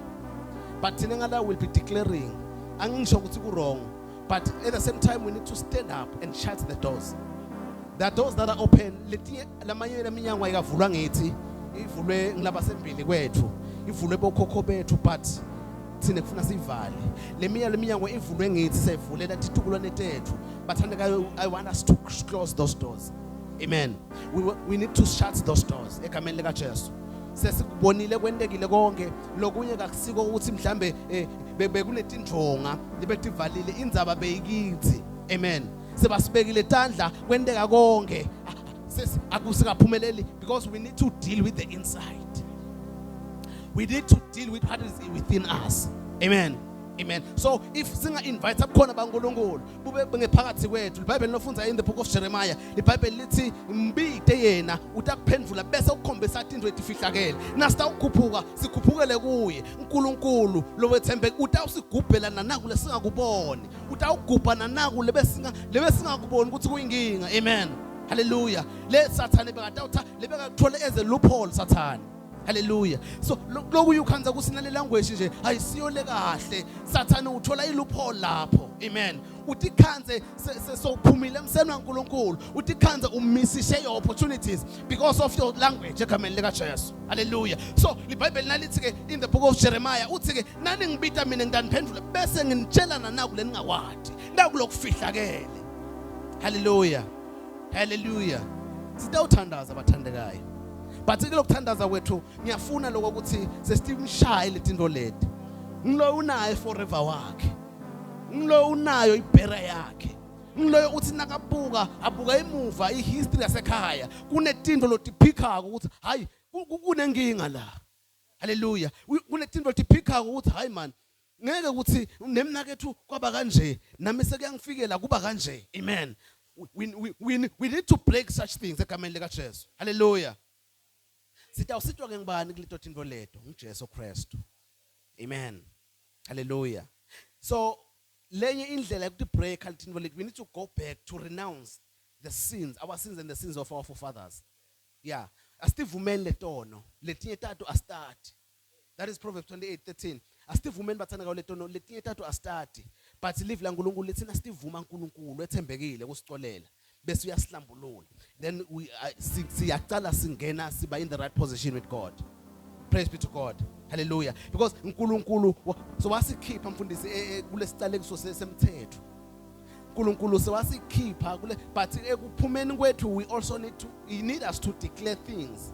but thina ngala will be declaring angisho ukuthi ku wrong but at the same time we need to stand up and shut the doors. There are doors that are open. Lamanye leminyango ayikavulwa ngithi ivulwe ngilabasembili kwethu ivulwe bokhokho bethu but thina kufuna sivale leminyango ivulwe ngithi sevulela titukulwane tethu bathandekayo I want us to close those doors amen we need to shut those doors egameni lika Jesu sesikubonile kwendekile konke lokunye kakusiko ukuthi mhlambe bekunetinjonga libetivalile indzaba beyikithi amen sebasibekile tandla kwendeka konke akusingaphumeleli because we need to deal with the inside we need to deal with what is within us amen so if singa invite abukhona baNkulunkulu bube ngephakathi kwethu iBhayibheli lofunza in the book of Jeremiah iBhayibheli lithi mbide yena utakuphendula bese ukukhombisa into etifihlakele nasita ukukhuphuka sikhuphukele kuye uNkulunkulu lowethembe utawusigubhela nanaku lesingakuboni utawugubha nanaku lebesingakuboni ukuthi kuyinkinga amen hallelujah le sathane bekatawutha lebekathola eze loophole sathane hallelujah so lokhu ukhanza kusinale language nje ayisiyole kahle sathane uthola iloophole lapho amen uthi khanze sophumile emseni waNkulunkulu uthi khanze umisishe your opportunities because of your language egameni lika Jesu hallelujah so iBhayibheli nalithi ke in the book of Jeremiah uthi ke nani ngibita mina ngidaniphendula bese nginitshela naku leningawadi naku lokufihlakele hallelujah sitawuthandaza abathandekayo but lokuthandaza kwethu ngiyafuna lokho ukuthi sesitimshaye letinto leti ngilo unayo forever wakhe ngilo unayo ibhera yakhe ngilo uthi nakabuka abuka emuva ihistory yasekhaya kunetinto lotiphikako ukuthi hayi kunenkinga la hallelujah kunetinto lotiphikako ukuthi hayi man ngeke ukuthi nemnakethu kwaba kanje nami sekuyangifikela kuba kanje amen we need to break such things egameni lika Jesu hallelujah sitawusitwa ke ngibani kuleto tinto leto uJesu Kristu amen hallelujah so lenye indlela yokuthi break tinto leto we need to go back to renounce the sins our sins and the sins of our forefathers yeah asivumele letono letinye tatu astart that is Proverbs 28:13 asivumele bathanda ka letono letinye tatu astart but live la uNkulunkulu lethina sivuma uNkulunkulu ethembekile kusicolela bese uyasilambulula then we siyaqala singena siba in the right position with God praise be to God hallelujah because uNkulunkulu so wasikhipha mfundisi kulesicalekiso semthetho uNkulunkulu sewasikhipha kule but ekuphumeni kwethu we also need us to declare things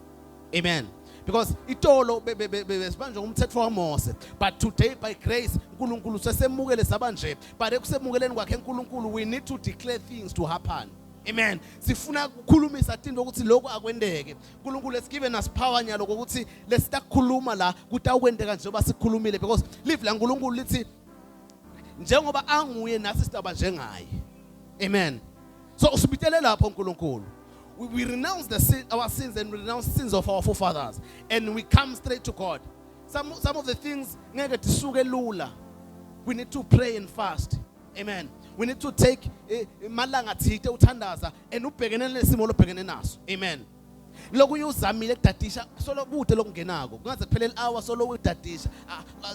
amen because itolo besibanje ngumthetho waMose but today by grace uNkulunkulu sesemukele sabanje but ekusemukeleni kwakhe uNkulunkulu we need to declare things to happen amen sifuna ukukhulumisa into ukuthi lokho akwendeke uNkulunkulu has given us power nyalo ukuthi lesitakhuluma la kutakwendeka njengoba sikhulumile because live la uNkulunkulu lithi njengoba anguye nasi sitaba njengaye amen so usibitele lapho uNkulunkulu we renounce our sins and renounce sins of our forefathers and we come straight to God some of the things ngeke tisuke lula we need to pray and fast amen we need to take malanga thite uthandaza and ubhekene lesimo lobhekene naso amen Lokhu uyuzamile ekudadisha solo kude lokungenako kungaze kuphele hour solo udadisha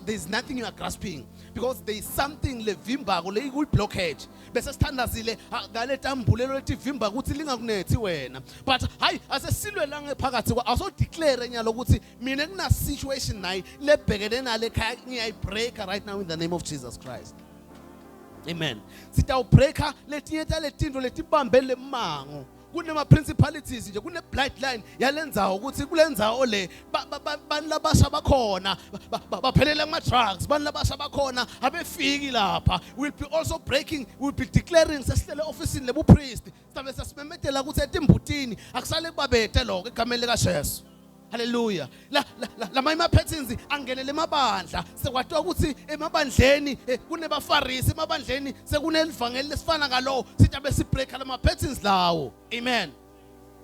there's nothing you are grasping because there is something levimbako le kuyi blockage bese sithandazile ngale tambulelo lethi vimba ukuthi lingakunethi wena but hayi asesilwe la ngephakathi aso declare nyalo ukuthi mina kuna situation nayi lebhekene nale ekhaya ngiyayi break right now in the name of Jesus Christ. Amen. Sitawu breaker letinye taletinto letibambe lemango. Kunema principalities nje kune bloodline yalenzayo ukuthi kulenzayo le banilabasha bakhona baphelela ama drugs banilabasha bakhona abefiki lapha will be also breaking will be declaring sesihlele officeini lebu priest sabe sasimemetela ukuthi etimbutini akusale kubabethe lokho egameni lika Jesu. Hallelujah. La mayima patterns angenele emabandla sekwathiwa ukuthi emabandleni kunebafarisi emabandleni sekunelivangeli lesifana ngalo sithi abesi break la ma patterns lawo. Amen.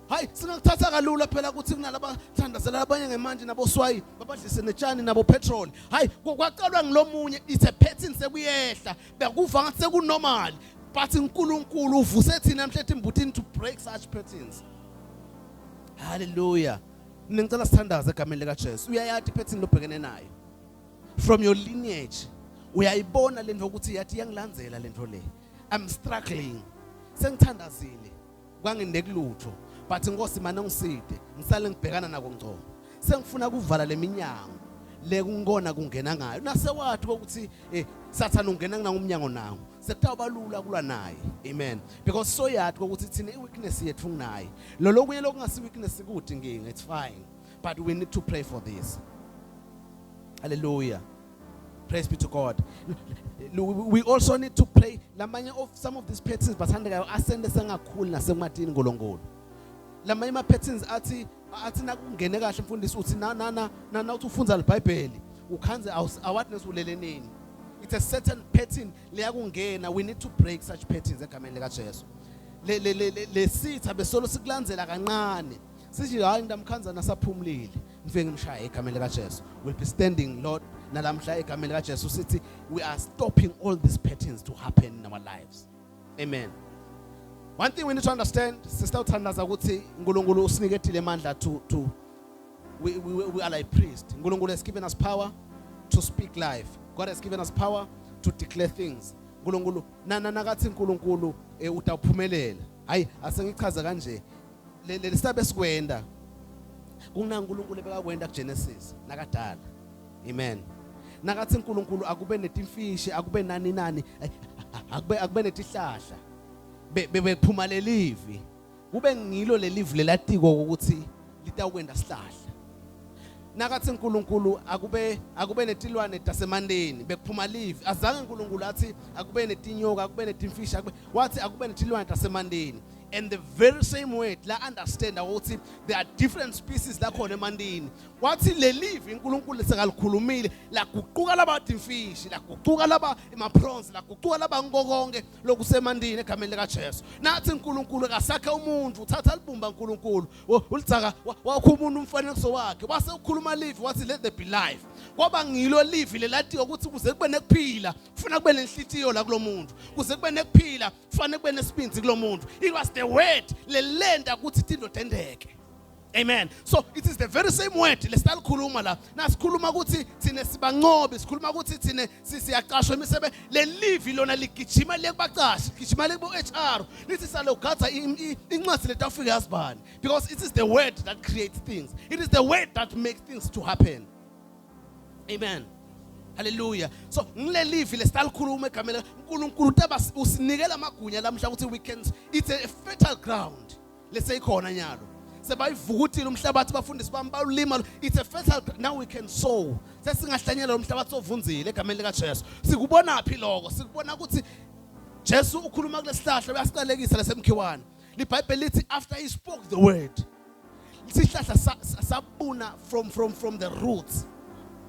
Hayi singakuthatha kalula phela ukuthi kunalaba thandazela abanye ngemanje nabo swayi babadlise netshani nabo petrol. Hayi kwaqalwa ngilomunye it's a pattern sekuyehla bekuva ngathi sekunormal but uNkulunkulu uvuse thina namhla embutini to break such patterns. Hallelujah. Ningicela sithandaze egameni lika Jesu uyayathi pattern lobhekene nayo from your lineage uyayibona lento ukuthi yathi yangilandzela lento le I'm struggling sengithandazile kwanginekulutho but inkosi mana ngiside ngisale ngibhekana nako ngcono sengifuna kuvala leminyango le kungona kungena ngayo nasewathi ukuthi sathana ungena ngumnyango nawo sekutawubalula kulwa naye. Amen. Because so yathi ukuthi thina iweakness yethu nginayo lo lokunye lokungasi weakness kude inkinga it's fine but we need to pray for this. Hallelujah. Praise be to God. We also need to pray lamanye of some of these patterns bathandekayo asende sengakhulu nasematini ngolongolo lamanye ama patterns athi nakungene kahle mfundisi uthi na uthi ufunza leBhayibheli ukhanze awatness uleleneni. It's a certain pattern leyakungena we need to break such patterns egameni lika Jesu. Le sitha besolo sikulandzela kancane sithi hayi ndamkhanza nasaphumulile ngifike ngimshaya egameni lika Jesu. We'll be standing Lord nalamhla egameni lika Jesu sithi we are stopping all these patterns to happen in our lives. Amen. One thing we need to understand sister uthandaza ukuthi uNkulunkulu usinikethile amandla to we are like priest. uNkulunkulu has given us power to speak life. God has given us power to declare things. uNkulunkulu nakathi uNkulunkulu utawuphumelela. Hayi asengichaza kanje le sisabe sikwenda kuna uNkulunkulu bekakwenda kuGenesis nakadala. Amen. Nakathi uNkulunkulu akube netimfishi akube nani akube netihlahla bephuma lelivi kube ngilo lelivi lelatiko ukuthi litakwenda sihlahla. Nakathi uNkulunkulu akube netilwane tasemandeni bekuphuma livi azange uNkulunkulu athi akube netinyoka akube netimfishi wathi akube netilwane tasemandeni. And the very same way la understand ukuthi there are different species la khona emandini wathi le live uNkulunkulu sekalikhulumile la guquka laba timfishi la guquka laba ema prawns la guquka laba ngokonke lokusemandini egameni lika Jesu. Nathi uNkulunkulu akasakhe umuntu uthatha libumba uNkulunkulu ulitsaka wakho umuntu umfanekiso wakhe wase ukhuluma live wathi let there be life kwaba ngilo live lelati ukuthi kuze kube nekuphila kufuna kube nenhlitiyo la kulomuntu kuze kube nekuphila kufana kube nesibindi kulomuntu. It was the word lelenda ukuthi into tendeke. Amen. So it is the very same word lesitala khuluma la nasikhuluma ukuthi thine sibanqobe sikhuluma ukuthi thine siyaqashwa emisebe le live lona ligijima lekubaqashi ligijima lekubo HR lithi sale ugatha incwadi letafika yasibani because it is the word that creates things. It is the word that makes things to happen. Amen. Hallelujah. So ngile live lesitala khuluma egameni uNkulunkulu taba usinikela amagunya lamhla ukuthi we can it's a fertile ground leseyikhona nyalo sebayivukutile umhlabathi bafundisi bami balima it's a fertile now we can sow sesingahlanyela umhlabathi ovunzile egameni lika Jesu. Sikubona phi lokho sikubona ukuthi Jesu ukhuluma kulesihlahla uyasiqalekisa lasemkhiwane liBhayibheli lithi after he spoke the word isihlahla sabuna from the roots.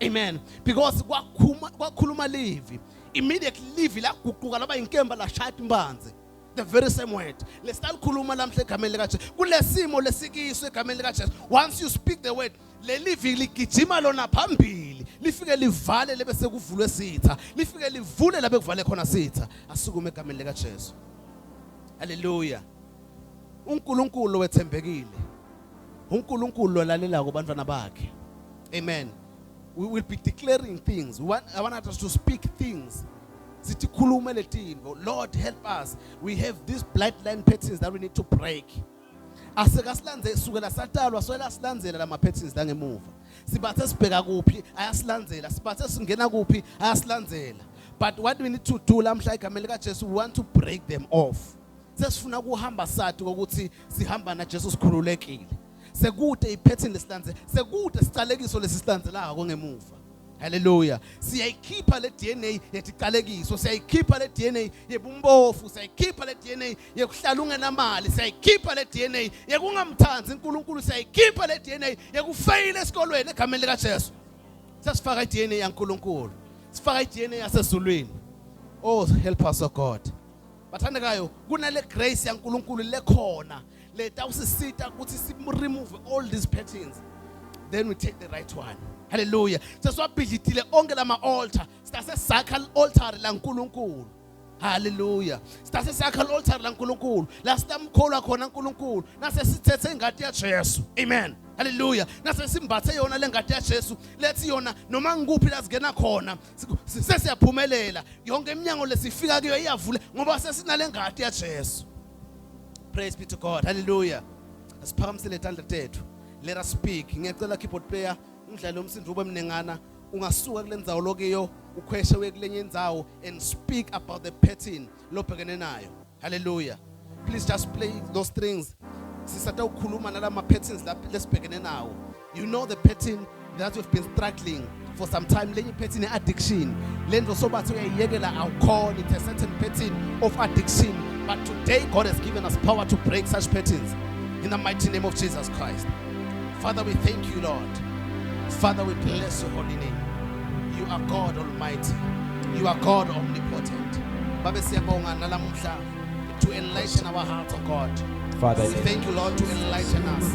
Amen. Because kwakhuluma livi immediately livi la guquka laba inkemba la shaya imbanzi. The very same word lesitala khuluma lamhle egameni lika Jesu kulesimo lesikiso egameni lika Jesu. Once you speak the word le livi ligijima lona phambili lifike livale lebese kuvulwe sitha lifike livule labe kuvale khona sitha asukume egameni lika Jesu. Hallelujah. uNkulunkulu wethembekile uNkulunkulu lolalela kubantwana bakhe. Amen. We will be declaring things. I want us to speak things. Sithi khuluma letinto. Lord, help us. We have these bloodline patterns that we need to break. Asekasilanze sukela satalwa soyela silandzela lama patterns la ngemuva. Sibathe sibheka kuphi ayasilandzela, sibathe singena kuphi ayasilandzela. But what we need to do lamhla igameni lika Jesu, we want to break them off. Sesifuna kuhamba sathi ukuthi sihamba na Jesu sikhululekile. Sekude ipattern lesilandze, sekude sicalekiso lesisilandzelaka kongemuva. Hallelujah. Siyayikhipha le DNA yetiqalekiso, siyayikhipha le DNA yebumbofu, siyayikhipha le DNA yekuhlala ungenamali, siyayikhipha le DNA yekungamthanzi uNkulunkulu, siyayikhipha le DNA yekufeyila esikolweni egameni lika Jesu. Sesifaka iDNA yaNkulunkulu. Sifaka iDNA yasezulwini. Oh, help us, oh God. Bathandekayo, kunale grace yaNkulunkulu lekhona, leta usisita ukuthi si remove all these patterns. Then we take the right one. Hallelujah. Seswabhidlitile onke lama altar. Sitase sakha altar la uNkulunkulu. Hallelujah. Sitase sakha altar la uNkulunkulu. La sitamkholwa khona uNkulunkulu. Nase sithethe ingadi ya Jesu. Amen. Hallelujah. Nase simbathe yona lengadi ya Jesu. Lethi yona noma ngikuphi la singena khona. Sesiyaphumelela. Yonke iminyango lesifika kuyo iyavule ngoba sesinale ngadi ya Jesu. Praise be to God. Hallelujah. Asiphakamisele izandla zethu. Let us speak. Ngiyacela keyboard player umdlalo umsindo ube mnengana ungasuka kule ndzawo lokiyo ukhweshe wekulenye indzawo and speak about the pattern lobhekene nayo. Hallelujah. Please just play those strings. Sisata ukukhuluma nalama patterns lesibhekene nawo. You know the pattern that we've been struggling for some time. Lenye pattern addiction. Lento sobathi uyayiyekela awukhona. It's a certain pattern of addiction. But today God has given us power to break such patterns in the mighty name of Jesus Christ. Father, we thank you, Lord. Father, we bless your holy name. You are God Almighty. You are God omnipotent. Baba siyabonga nalamhla to enlighten our hearts, oh God. Father, We thank you, Lord, to enlighten us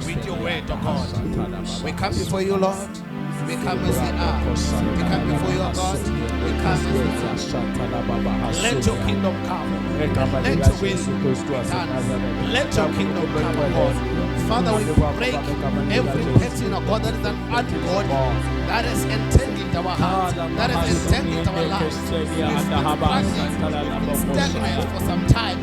with your word, oh God. We come before you, Lord. We come as we are. We come before you, oh God. We come as we are. Let your kingdom come. Let your will be done. Let your kingdom come, oh God. Father, we break every pattern, oh God, that is an ungod, that is entangled our hearts, that is entangled our lives. We've been stagnant for some time.